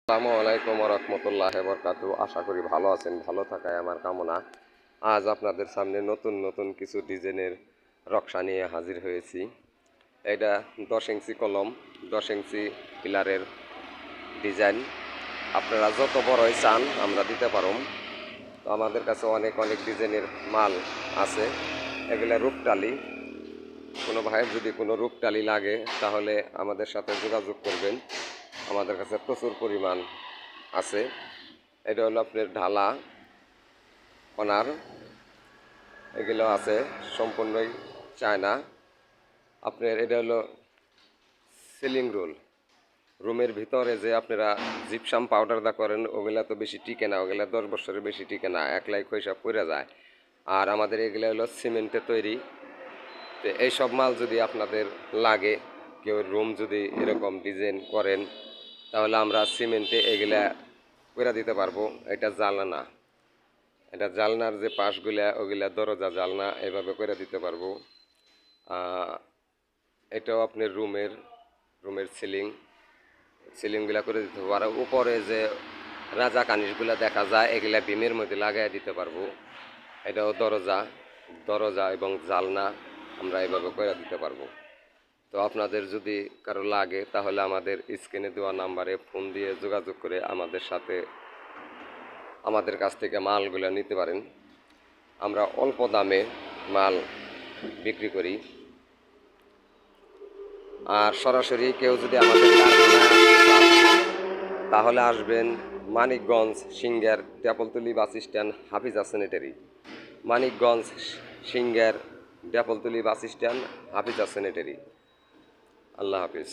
আসসালামু আলাইকুম রহমতুল্লাহ বরকাতু। আশা করি ভালো আছেন, ভালো থাকায় আমার কামনা। আজ আপনাদের সামনে নতুন নতুন কিছু ডিজাইনের নকশা নিয়ে হাজির হয়েছি। এটা 10 ইঞ্চি কলম, 10 ইঞ্চি পিলারের ডিজাইন। আপনারা যত বড়ই চান আমরা দিতে পারুম। তো আমাদের কাছে অনেক অনেক ডিজাইনের মাল আছে। এগুলা রূপটালি। কোনো ভাইয়ের যদি কোনো রূপটালি লাগে তাহলে আমাদের সাথে যোগাযোগ করবেন। আমাদের কাছে প্রচুর পরিমাণ আছে। এটা হলো আপনার ঢালা কনার, এগুলো আছে সম্পূর্ণই চায়না। আপনার এটা হলো সিলিং রোল। রুমের ভিতরে যে আপনারা জিপসাম পাউডার দা করেন ওগুলা তো বেশি টিকে না, ওগুলা 10 বছরের বেশি টিকে না, একলাই খৈসা পড়ে যায়। আর আমাদের এগুলো হলো সিমেন্টে তৈরি। তো এইসব মাল যদি আপনাদের লাগে, কেউ রুম যদি এরকম ডিজাইন করেন তাহলে আমরা সিমেন্টে এগুলা করে দিতে পারবো। এটা জানলা, এটা জালনার যে পাশগুলা ওগুলা দরজা জালনা এভাবে করে দিতে পারবো। এটাও আপনার রুমের সিলিংগুলা করে দিতে পারবো। আর উপরে যে রাজা কানিশগুলা দেখা যায় এগুলা বিমের মধ্যে লাগাই দিতে পারবো। এটাও দরজা এবং জালনা আমরা এভাবে করে দিতে পারবো। তো আপনাদের যদি কারো লাগে তাহলে আমাদের স্ক্রিনে দেওয়া নাম্বারে ফোন দিয়ে যোগাযোগ করে আমাদের কাছ থেকে মালগুলো নিতে পারেন। আমরা অল্প দামে মাল বিক্রি করি। আর সরাসরি কেউ যদি আমাদের কারখানায় আসতে চান তাহলে আসবেন মানিকগঞ্জ সিংহের Depaltali bus stand, Hafiza sanitary. Manikganj সিংহের Depaltali bus stand, Hafiza sanitary. আল্লাহ হাফিজ।